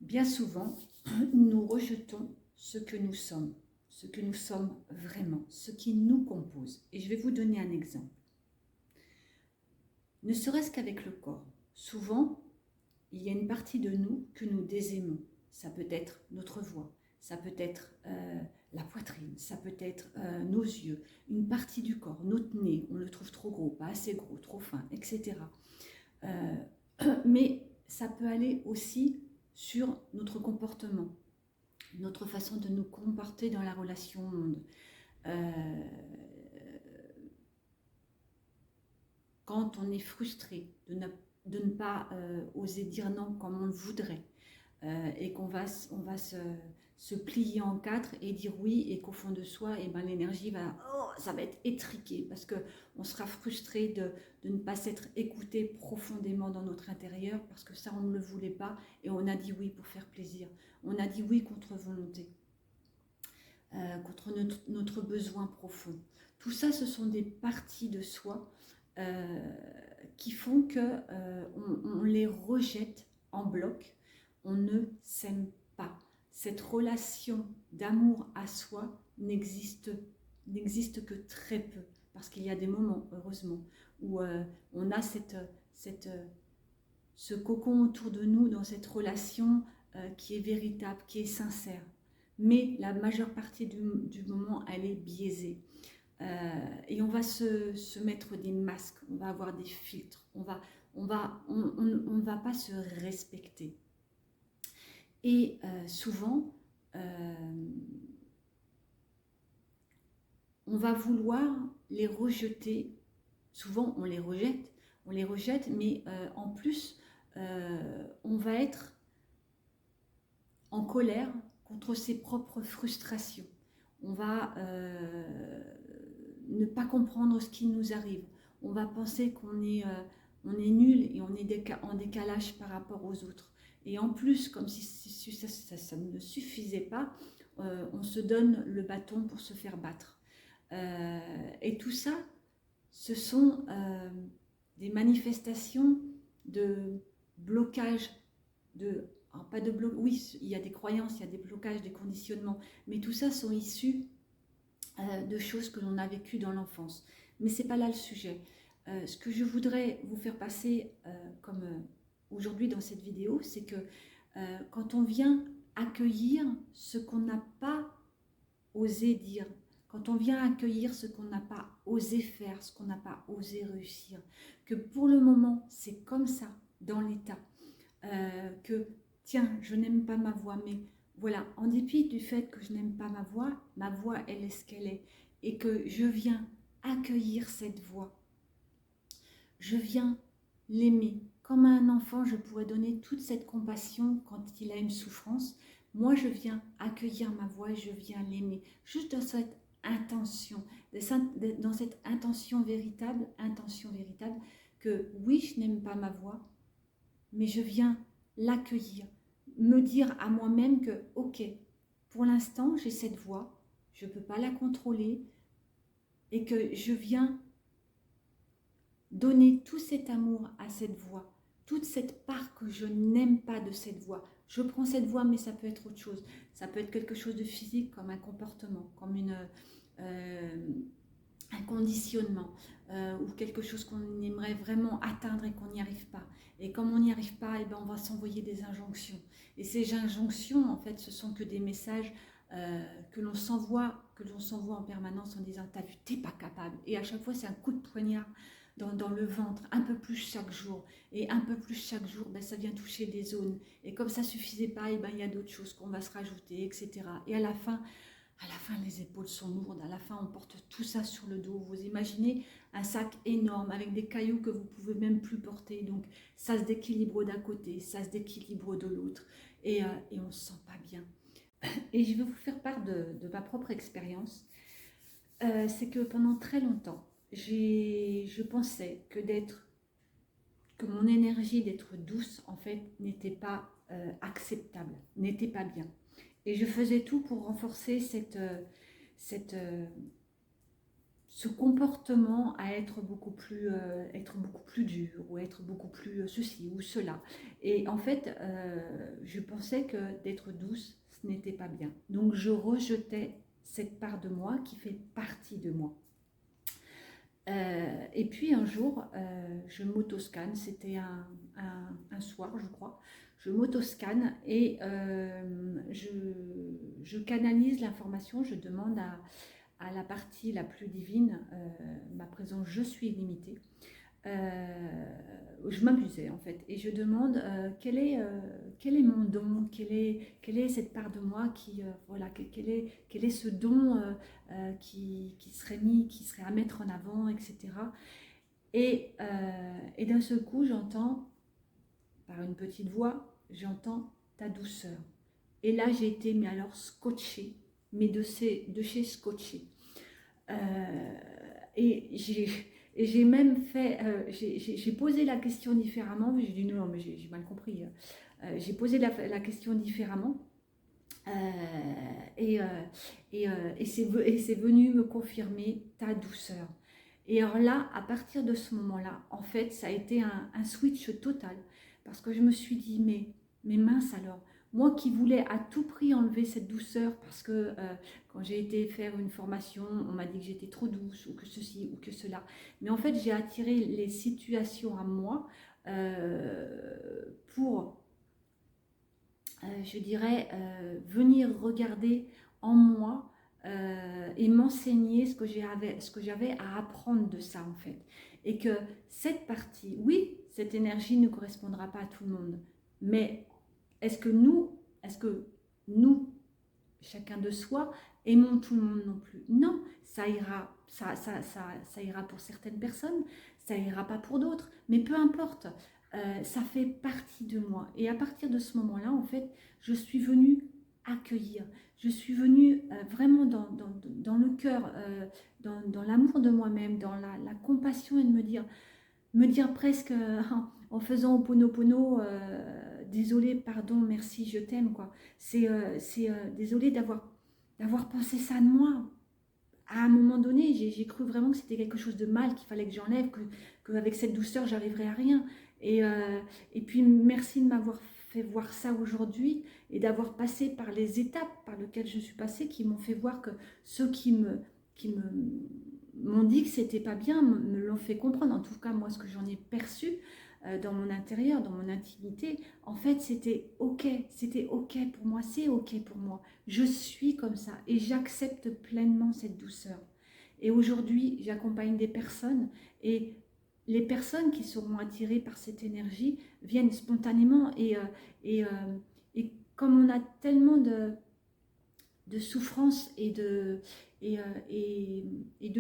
Bien souvent, nous rejetons ce que nous sommes vraiment, ce qui nous compose. Et je vais vous donner un exemple. Ne serait-ce qu'avec le corps. Souvent, il y a une partie de nous que nous désaimons. Ça peut être notre voix, ça peut être la poitrine, ça peut être nos yeux, une partie du corps, notre nez, on le trouve trop gros, pas assez gros, trop fin, etc. Mais ça peut aller aussi sur notre comportement, notre façon de nous comporter dans la relation au monde. Quand on est frustré de ne pas oser dire non comme on le voudrait, et qu'on va se plier en quatre et dire oui, et qu'au fond de soi, et ben, l'énergie ça va être étriqué parce qu'on sera frustré de ne pas s'être écouté profondément dans notre intérieur parce que ça, on ne le voulait pas et on a dit oui pour faire plaisir. On a dit oui contre volonté, contre notre besoin profond. Tout ça, ce sont des parties de soi qui font qu'on les rejette en bloc. On ne s'aime pas. Cette relation d'amour à soi n'existe que très peu. Parce qu'il y a des moments, heureusement, où on a ce cocon autour de nous dans cette relation qui est véritable, qui est sincère. Mais la majeure partie du moment, elle est biaisée. Et on va se mettre des masques, on va avoir des filtres, on ne va pas se respecter. Et souvent, on va vouloir les rejeter. Souvent, on les rejette, mais en plus, on va être en colère contre ses propres frustrations. On va ne pas comprendre ce qui nous arrive. On va penser qu'on est nul et on est en décalage par rapport aux autres. Et en plus, comme si ça ne suffisait pas, on se donne le bâton pour se faire battre. Et tout ça, ce sont des manifestations de blocage, pas de bloc, oui, il y a des croyances, il y a des blocages, des conditionnements, mais tout ça sont issus de choses que l'on a vécues dans l'enfance. Mais ce n'est pas là le sujet. Ce que je voudrais vous faire passer comme aujourd'hui dans cette vidéo, c'est que quand on vient accueillir ce qu'on n'a pas osé dire, quand on vient accueillir ce qu'on n'a pas osé faire, ce qu'on n'a pas osé réussir, que pour le moment, c'est comme ça, dans l'état, que tiens, je n'aime pas ma voix, mais voilà, en dépit du fait que je n'aime pas ma voix, elle est ce qu'elle est, et que je viens accueillir cette voix. Je viens l'aimer. Comme à un enfant, je pourrais donner toute cette compassion quand il a une souffrance. Moi, je viens accueillir ma voix et je viens l'aimer. Juste dans cette intention, véritable, que oui, je n'aime pas ma voix, mais je viens l'accueillir, me dire à moi-même que, ok, pour l'instant, j'ai cette voix, je ne peux pas la contrôler, et que je viens donner tout cet amour à cette voix, toute cette part que je n'aime pas de cette voix. Je prends cette voix, mais ça peut être autre chose. Ça peut être quelque chose de physique, comme un comportement, comme un conditionnement, ou quelque chose qu'on aimerait vraiment atteindre et qu'on n'y arrive pas. Et comme on n'y arrive pas, eh ben on va s'envoyer des injonctions. Et ces injonctions, en fait, ce sont que des messages que l'on s'envoie en permanence en disant « t'as vu, t'es pas capable ». Et à chaque fois, c'est un coup de poignard dans le ventre, un peu plus chaque jour. Et un peu plus chaque jour, ben, ça vient toucher des zones. Et comme ça ne suffisait pas, eh ben, il y a d'autres choses qu'on va se rajouter, etc. Et à la fin, les épaules sont lourdes. À la fin, on porte tout ça sur le dos. Vous imaginez un sac énorme avec des cailloux que vous ne pouvez même plus porter. Donc, ça se déséquilibre d'un côté, ça se déséquilibre de l'autre. Et on ne se sent pas bien. Et je vais vous faire part de ma propre expérience. C'est que pendant très longtemps, je pensais que mon énergie d'être douce, en fait, n'était pas acceptable, n'était pas bien. Et je faisais tout pour renforcer ce comportement à être beaucoup plus dur ou être beaucoup plus ceci ou cela. Et en fait, je pensais que d'être douce, ce n'était pas bien. Donc je rejetais cette part de moi qui fait partie de moi. Et puis un jour, je m'autoscanne, c'était un soir je crois, je m'autoscanne et je canalise l'information, je demande à la partie la plus divine, ma présence, je suis illimitée. Je m'amusais en fait et je demande quel est mon don, quelle est cette part de moi qui, voilà, quel est ce don qui serait mis, qui serait à mettre en avant, etc. Et d'un seul coup, j'entends, par une petite voix, j'entends ta douceur. Et là, j'ai été, mais alors, scotchée, mais de chez scotché. Et j'ai même fait, j'ai posé la question différemment, mais j'ai dit non, mais j'ai mal compris. J'ai posé la question différemment. Euh, et c'est venu me confirmer ta douceur. Et alors là, à partir de ce moment-là, en fait, ça a été un switch total. Parce que je me suis dit, mais mince alors, moi qui voulais à tout prix enlever cette douceur, parce que quand j'ai été faire une formation, on m'a dit que j'étais trop douce, ou que ceci, ou que cela. Mais en fait, j'ai attiré les situations à moi pour je dirais, venir regarder en moi et m'enseigner ce que j'avais à apprendre de ça en fait. Et que cette partie, oui, cette énergie ne correspondra pas à tout le monde, mais est-ce que nous, chacun de soi, aimons tout le monde non plus? Non, ça ira, ça ira pour certaines personnes, ça ira pas pour d'autres, mais peu importe. Ça fait partie de moi. Et à partir de ce moment-là, en fait, je suis venue accueillir. Je suis venue vraiment dans le cœur, dans l'amour de moi-même, dans la compassion et de me dire presque en faisant Ho'oponopono, désolé, pardon, merci, je t'aime, quoi. C'est désolé d'avoir pensé ça de moi. À un moment donné, j'ai cru vraiment que c'était quelque chose de mal, qu'il fallait que j'enlève, qu'avec cette douceur, j'arriverais à rien. Et puis, merci de m'avoir fait voir ça aujourd'hui et d'avoir passé par les étapes par lesquelles je suis passée qui m'ont fait voir que ceux qui m'ont dit que c'était pas bien me l'ont fait comprendre. En tout cas, moi, ce que j'en ai perçu dans mon intérieur, dans mon intimité, en fait, c'était ok pour moi, c'est ok pour moi. Je suis comme ça et j'accepte pleinement cette douceur. Et aujourd'hui, j'accompagne des personnes et les personnes qui seront attirées par cette énergie viennent spontanément et, euh, et comme on a tellement de souffrances et de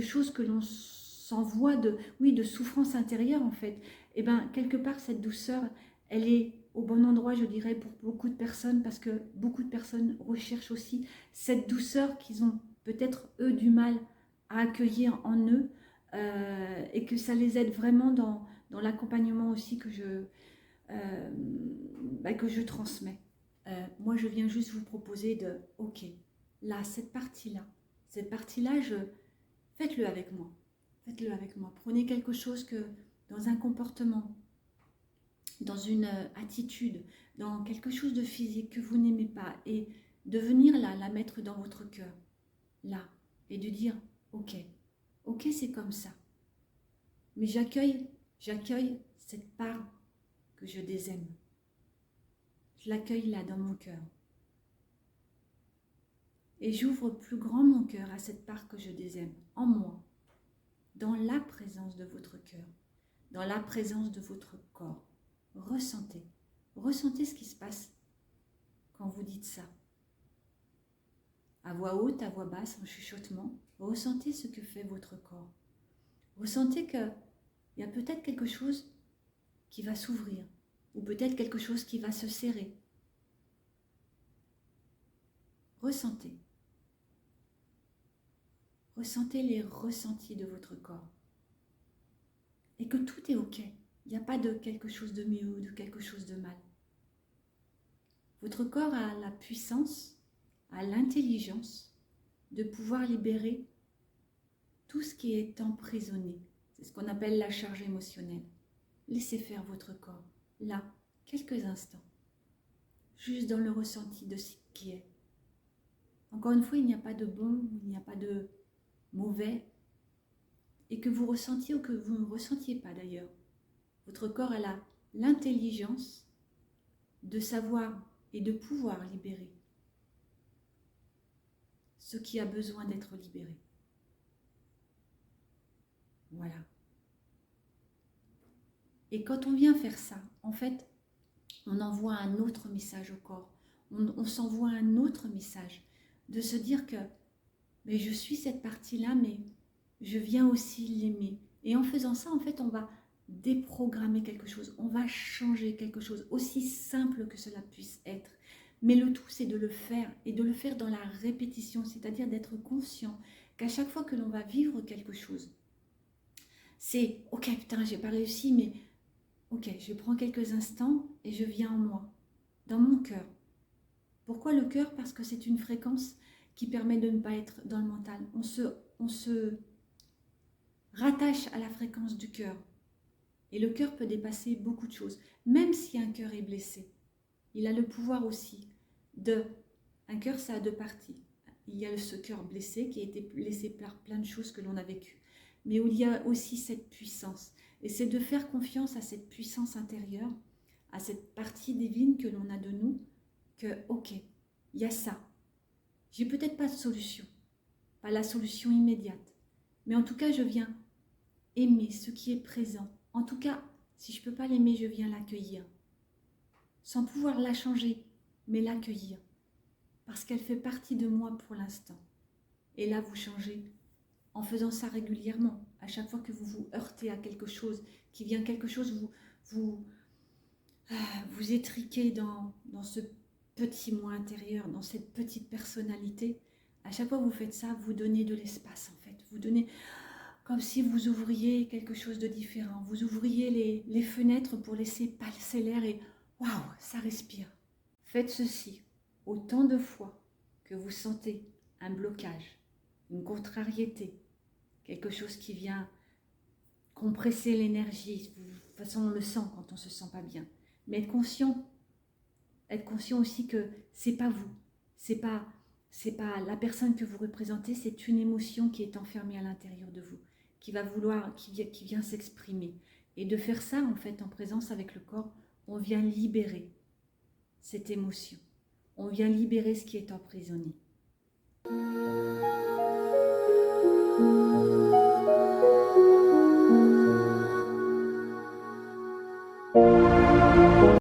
choses que l'on s'envoie, oui, de souffrances intérieures en fait, et bien quelque part cette douceur, elle est au bon endroit, je dirais, pour beaucoup de personnes, parce que beaucoup de personnes recherchent aussi cette douceur qu'ils ont peut-être eux du mal à accueillir en eux, et que ça les aide vraiment dans l'accompagnement aussi que je transmets. Moi, je viens juste vous proposer de, ok, là, cette partie-là, faites-le avec moi. Faites-le avec moi. Prenez quelque chose que, dans un comportement, dans une attitude, dans quelque chose de physique que vous n'aimez pas, et de venir là, la mettre dans votre cœur, là, et de dire, ok, ok, c'est comme ça. Mais j'accueille cette part que je désaime. Je l'accueille là dans mon cœur. Et j'ouvre plus grand mon cœur à cette part que je désaime en moi, dans la présence de votre cœur, dans la présence de votre corps. Ressentez, ressentez ce qui se passe quand vous dites ça. À voix haute, à voix basse, en chuchotement, ressentez ce que fait votre corps. Ressentez qu'il y a peut-être quelque chose qui va s'ouvrir, ou peut-être quelque chose qui va se serrer. Ressentez. Ressentez les ressentis de votre corps. Et que tout est ok. Il n'y a pas de quelque chose de mieux ou de quelque chose de mal. Votre corps a la puissance, a l'intelligence de pouvoir libérer tout ce qui est emprisonné. C'est ce qu'on appelle la charge émotionnelle. Laissez faire votre corps, là, quelques instants, juste dans le ressenti de ce qui est. Encore une fois, il n'y a pas de bon, il n'y a pas de mauvais, et que vous ressentiez ou que vous ne ressentiez pas d'ailleurs. Votre corps a l'intelligence de savoir et de pouvoir libérer ce qui a besoin d'être libéré. Voilà. Et quand on vient faire ça, en fait, on envoie un autre message au corps. On s'envoie un autre message de se dire que mais je suis cette partie-là, mais je viens aussi l'aimer. Et en faisant ça, en fait, on va déprogrammer quelque chose, on va changer quelque chose, aussi simple que cela puisse être. Mais le tout, c'est de le faire, et de le faire dans la répétition, c'est-à-dire d'être conscient qu'à chaque fois que l'on va vivre quelque chose, c'est « Ok, putain, j'ai pas réussi, mais ok, je prends quelques instants et je viens en moi, dans mon cœur. » Pourquoi le cœur? Parce que c'est une fréquence qui permet de ne pas être dans le mental. On se rattache à la fréquence du cœur. Et le cœur peut dépasser beaucoup de choses. Même si un cœur est blessé, il a le pouvoir aussi de... Un cœur, ça a deux parties. Il y a ce cœur blessé qui a été blessé par plein de choses que l'on a vécues. Mais où il y a aussi cette puissance. Et c'est de faire confiance à cette puissance intérieure, à cette partie divine que l'on a de nous, que, ok, il y a ça. J'ai peut-être pas de solution, pas la solution immédiate. Mais en tout cas, je viens aimer ce qui est présent. En tout cas, si je ne peux pas l'aimer, je viens l'accueillir. Sans pouvoir la changer, mais l'accueillir. Parce qu'elle fait partie de moi pour l'instant. Et là, vous changez en faisant ça régulièrement. À chaque fois que vous vous heurtez à quelque chose, qui vient quelque chose, vous étriquez dans ce petit moi intérieur, dans cette petite personnalité. À chaque fois que vous faites ça, vous donnez de l'espace en fait. Vous donnez comme si vous ouvriez quelque chose de différent. Vous ouvriez les fenêtres pour laisser passer l'air et waouh, ça respire. Faites ceci autant de fois que vous sentez un blocage, une contrariété, quelque chose qui vient compresser l'énergie. De toute façon, on le sent quand on ne se sent pas bien. Mais être conscient aussi que c'est pas vous, c'est pas la personne que vous représentez, c'est une émotion qui est enfermée à l'intérieur de vous, qui vient s'exprimer. Et de faire ça, en fait, en présence avec le corps, on vient libérer cette émotion. On vient libérer ce qui est emprisonné.